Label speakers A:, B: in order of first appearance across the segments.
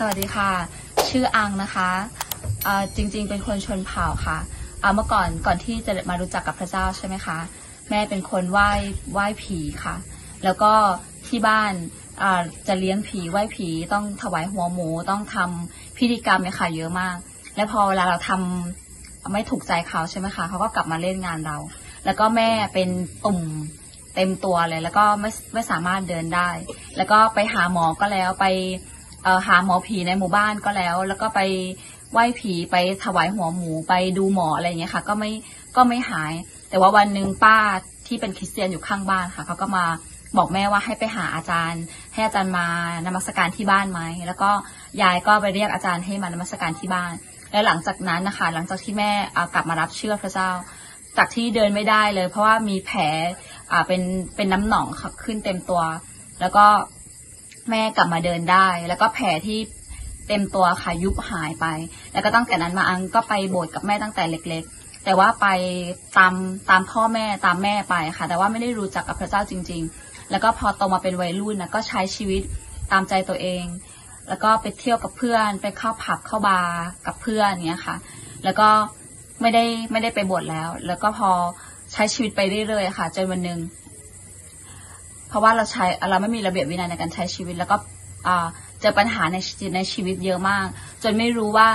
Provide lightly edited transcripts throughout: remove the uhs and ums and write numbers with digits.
A: สวัสดีค่ะชื่ออังนะคะจริงๆเป็นคนชนเผ่าค่ะเมื่อก่อนที่จะมารู้จักกับพระเจ้าใช่ไหมคะแม่เป็นคนไหว้ผีค่ะแล้วก็ที่บ้านจะเลี้ยงผีไหว้ผีต้องถวายหัวหมูต้องทำพิธีกรรมเนี่ยค่ะเยอะมากและพอเวลาเราทำไม่ถูกใจเขาใช่ไหมคะเขาก็กลับมาเล่นงานเราแล้วก็แม่เป็นตุ่มเต็มตัวเลยแล้วก็ไม่สามารถเดินได้แล้วก็ไปหาหมอก็แล้วไปหาหมอผีในหมู่บ้านก็แล้วก็ไปไหว้ผีไปถวายหัวหมูไปดูหมออะไรอย่างเงี้ยค่ะก็ไม่หายแต่ว่าวันหนึ่งป้าที่เป็นคริสเตียนอยู่ข้างบ้านค่ะเขาก็มาบอกแม่ว่าให้ไปหาอาจารย์ให้อาจารย์มานมัสการที่บ้านไหมแล้วก็ยายก็ไปเรียกอาจารย์ให้มานมัสการที่บ้านแล้วหลังจากนั้นนะคะหลังจากที่แม่กลับมารับเชื่อพระเจ้าจากที่เดินไม่ได้เลยเพราะว่ามีแผลเป็นน้ำหนองค่ะขึ้นเต็มตัวแล้วก็แม่กลับมาเดินได้แล้วก็แผลที่เต็มตัวค่ะยุบหายไปแล้วก็ตั้งแต่นั้นมาอังก็ไปโบสถ์กับแม่ตั้งแต่เล็กๆแต่ว่าไปตามพ่อแม่ตามแม่ไปค่ะแต่ว่าไม่ได้รู้จักกับพระเจ้าจริงๆแล้วก็พอโตมาเป็นวัยรุ่นนะก็ใช้ชีวิตตามใจตัวเองแล้วก็ไปเที่ยวกับเพื่อนไปเข้าผับเข้าบาร์กับเพื่อนเนี้ยค่ะแล้วก็ไม่ได้ไปโบสถ์แล้วก็พอใช้ชีวิตไปเรื่อยๆค่ะจนวันหนึ่งเพราะว่าเราไม่มีระเบียบวินัยในการใช้ชีวิตแล้วก็เจอปัญหาในชีวิตเยอะมากจนไม่รู้ว่า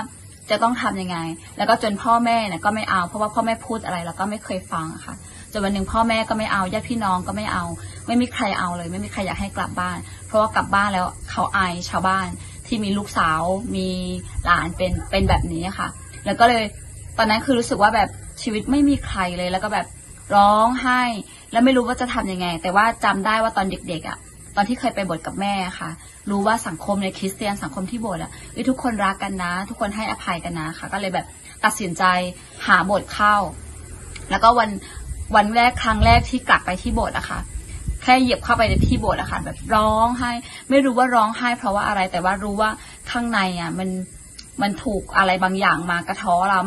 A: จะต้องทำยังไงแล้วก็จนพ่อแม่เนี่ยก็ไม่เอาเพราะว่าพ่อแม่พูดอะไรเราก็ไม่เคยฟังค่ะจนวันหนึ่งพ่อแม่ก็ไม่เอาญาติพี่น้องก็ไม่เอาไม่มีใครเอาเลยไม่มีใครอยากให้กลับบ้านเพราะว่ากลับบ้านแล้วเขาอายชาวบ้านที่มีลูกสาวมีหลานเป็นแบบนี้ค่ะแล้วก็เลยตอนนั้นคือรู้สึกว่าแบบชีวิตไม่มีใครเลยแล้วก็แบบร้องไห้แล้วไม่รู้ว่าจะทำยังไงแต่ว่าจำได้ว่าตอนเด็กๆตอนที่เคยไปโบสถ์กับแม่ค่ะรู้ว่าสังคมในคริสเตียนสังคมที่โบสถ์ทุกคนรักกันนะทุกคนให้อภัยกันนะค่ะก็เลยแบบตัดสินใจหาโบสถ์เข้าแล้วก็วันแรกครั้งแรกที่กลับไปที่โบสถ์อะค่ะแค่เหยียบเข้าไปในที่โบสถ์อะค่ะแบบร้องไห้ไม่รู้ว่าร้องไห้เพราะว่าอะไรแต่ว่ารู้ว่าข้างในอะมันถูกอะไรบางอย่างมากระท้อเรา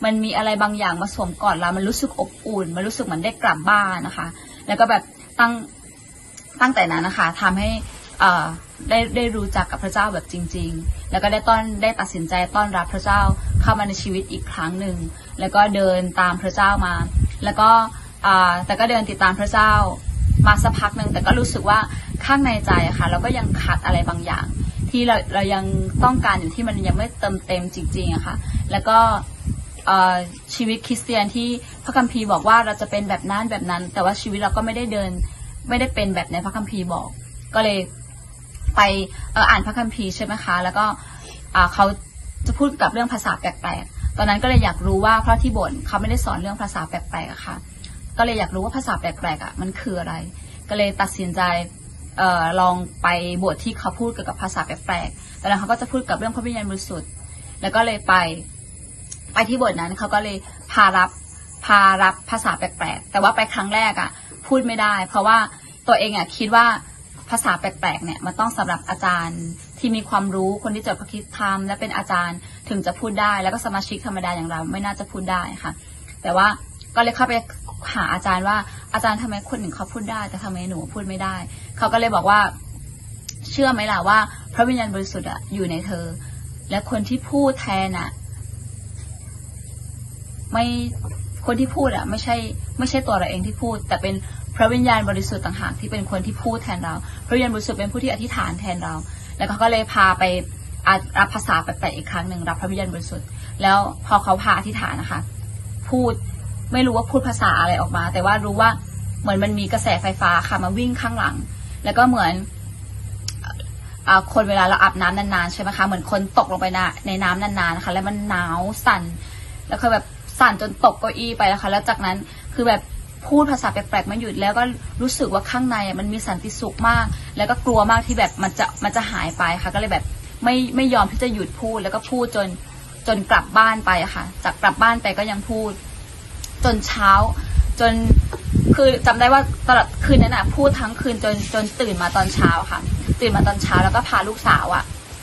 A: มันมีอะไรบางอย่างมาสวมกอดเรามันรู้สึกอบอุ่นมันรู้สึกเหมือนได้กลับบ้านนะคะแล้วก็แบบตั้งแต่นั้นนะคะทำให้ได้รู้จักกับพระเจ้าแบบจริงๆแล้วก็ได้ตัดสินใจต้อนรับพระเจ้าเข้ามาในชีวิตอีกครั้งหนึ่งแล้วก็เดินตามพระเจ้ามาแล้วก็แต่ก็เดินติดตามพระเจ้ามาสักพักหนึ่งแต่ก็รู้สึกว่าข้างในใจค่ะเราก็ยังขาดอะไรบางอย่างที่เรายังต้องการอยู่ที่มันยังไม่เต็มจริงๆอะค่ะแล้วก็ชีวิตคริสเตียนที่พระคัมภีร์บอกว่าเราจะเป็นแบบนั้นแต่ว่าชีวิตเราก็ไม่ได้เป็นแบบในพระคัมภีร์บอกก็เลยไปอ่านพระคัมภีร์ใช่ไหมคะแล้วก็เขาจะพูดกับเรื่องภาษาแปลกๆตอนนั้นก็เลยอยากรู้ว่าเพราะที่โบสถ์เขาไม่ได้สอนเรื่องภาษาแปลกๆอะค่ะก็เลยอยากรู้ว่าภาษาแปลกๆอะมันคืออะไรก็เลยตัดสินใจลองไปโบสถ์ที่เขาพูดเกี่ยวกับภาษาแปลกๆแต่แล้วเขาก็จะพูดกับเรื่องพระวิญญาณบริสุทธิ์แล้วก็เลยไปที่โบสถ์นั้นเขาก็เลยพารับภาษาแปลกๆแต่ว่าไปครั้งแรกอะพูดไม่ได้เพราะว่าตัวเองอะคิดว่าภาษาแปลกๆเนี่ยมันต้องสำหรับอาจารย์ที่มีความรู้คนที่จบพระคริสตธรรมและเป็นอาจารย์ถึงจะพูดได้แล้วก็สมาชิกธรรมดาอย่างเราไม่น่าจะพูดได้ค่ะแต่ว่าก็เลยเข้าไปหาอาจารย์ว่าอาจารย์ทำไมคนหนึ่งเขาพูดได้แต่ทำไมหนูพูดไม่ได้เขาก็เลยบอกว่าเชื่อไหมล่ะว่าพระวิญญาณบริสุทธิ์อยู่ในเธอและคนที่พูดแทนคนที่พูดไม่ใช่ตัวเราเองที่พูดแต่เป็นพระวิญญาณบริสุทธิ์ต่างหากที่เป็นคนที่พูดแทนเราพระวิญญาณบริสุทธิ์เป็นผู้ที่อธิษฐานแทนเราแล้วเขาก็เลยพาไปรับภาษาแปลกๆอีกครั้งหนึ่งรับพระวิญญาณบริสุทธิ์แล้วพอเขาพาอธิษฐานนะคะพูดไม่รู้ว่าพูดภาษาอะไรออกมาแต่ว่ารู้ว่าเหมือนมันมีกระแสไฟฟ้าค่ะมาวิ่งข้างหลังแล้วก็เหมือนคนเวลาเราอาบน้ำนานๆใช่ไหมคะเหมือนคนตกลงไปในน้ำนานๆนะคะแล้วมันหนาวสั่นแล้วก็แบบสั่นจนตกเก้าอี้ไปแล้วค่ะแล้วจากนั้นคือแบบพูดภาษาแปลกๆไม่หยุดแล้วก็รู้สึกว่าข้างในมันมีสันติสุขมากแล้วก็กลัวมากที่แบบมันจะหายไปค่ะก็เลยแบบไม่ยอมที่จะหยุดพูดแล้วก็พูดจนกลับบ้านไปอะค่ะจากกลับบ้านไปก็ยังพูดจนเช้าจนคือจำได้ว่าตลอดคืนนั้นพูดทั้งคืนจนตื่นมาตอนเช้าค่ะตื่นมาตอนเช้าแล้วก็พาลูกสาว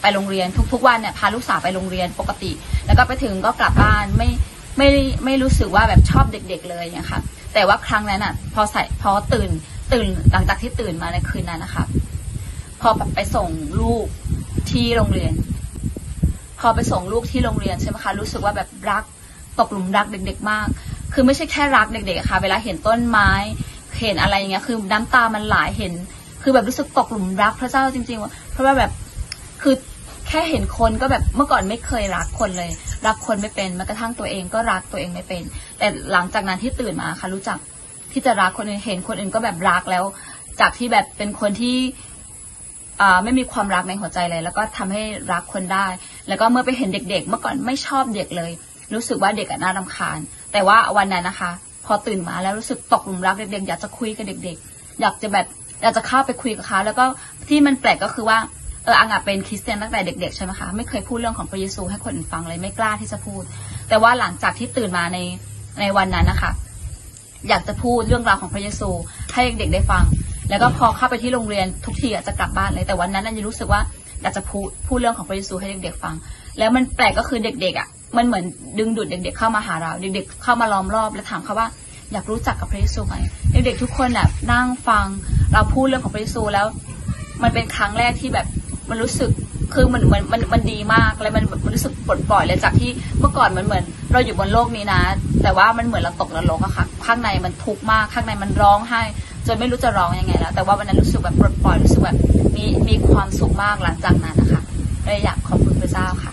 A: ไปโรงเรียนทุกวันเนี่ยพาลูกสาวไปโรงเรียนปกติแล้วก็ไปถึงก็กลับบ้านไม่รู้สึกว่าแบบชอบเด็กๆเลยเนี่ยค่ะแต่ว่าครั้งนั้นพอตื่นหลังจากที่ตื่นมาในคืนนั้นนะคะพอไปส่งลูกที่โรงเรียน พอไปส่งลูกที่โรงเรียนใช่ไหมคะรู้สึกว่าแบบรักตกหลุมรักเด็กๆมากคือไม่ใช่แค่รักเด็กๆค่ะเวลาเห็นต้นไม้เห็นอะไรอย่างเงี้ยคือน้ำตามันไหลเห็นคือแบบรู้สึกตกหลุมรักพระเจ้าจริงๆเพราะว่าแบบคือแค่เห็นคนก็แบบเมื่อก่อนไม่เคยรักคนเลยรักคนไม่เป็นแม้กระทั่งตัวเองก็รักตัวเองไม่เป็นแต่หลังจากนั้นที่ตื่นมาค่ะรู้จักที่จะรักคนอื่นเห็นคนอื่นก็แบบรักแล้วจากที่แบบเป็นคนที่ไม่มีความรักในหัวใจเลยแล้วก็ทำให้รักคนได้แล้วก็เมื่อไปเห็นเด็กๆเมื่อก่อนไม่ชอบเด็กเลยรู้สึกว่าเด็กน่ารำคาญแต่ว่าวันนั้นนะคะพอตื่นมาแล้วรู้สึกตกหลุมรักเด็กๆอยากจะคุยกับเด็กๆอยากจะเข้าไปคุยกับเขาแล้วก็ที่มันแปลกก็คือว่าอังเป็นคริสเตียนตั้งแต่เด็กๆใช่ไหมคะไม่เคยพูดเรื่องของพระเยซูให้คนอื่นฟังเลยไม่กล้าที่จะพูดแต่ว่าหลังจากที่ตื่นมาในวันนั้นนะคะอยากจะพูดเรื่องราวของพระเยซูให้เด็กๆได้ฟังแล้วก็พอเข้าไปที่โรงเรียนทุกทีจะกลับบ้านเลยแต่วันนั้นจะรู้สึกว่าอยากจะพูดเรื่องของพระเยซูให้เด็กๆฟังแล้วมันแปลกก็คือเด็กๆมันเหมือนดึงดูดเด็กๆเข้ามาหาเราเด็กๆเข้ามาล้อมรอบและถามเขาว่าอยากรู้จักกับพระเยซูไหมเด็กๆทุกคนนั่งฟังเราพูดเรื่องของพระเยซูแล้วมันเป็นครั้งแรกที่แบบมันรู้สึกคือมันดีมากแล้วมันรู้สึกปลดปล่อยเลยจากที่เมื่อก่อนมันเหมือนเราอยู่บนโลกนี้นะแต่ว่ามันเหมือนเราตกนรกอะค่ะข้างในมันทุกข์มากข้างในมันร้องไห้จนไม่รู้จะร้องยังไงแล้วแต่ว่าวันนั้นรู้สึกแบบปลดปล่อยรู้สึกแบบมีความสุขมากหลังจากนั้นนะคะเลยอยากขอบคุณพระเจ้าค่ะ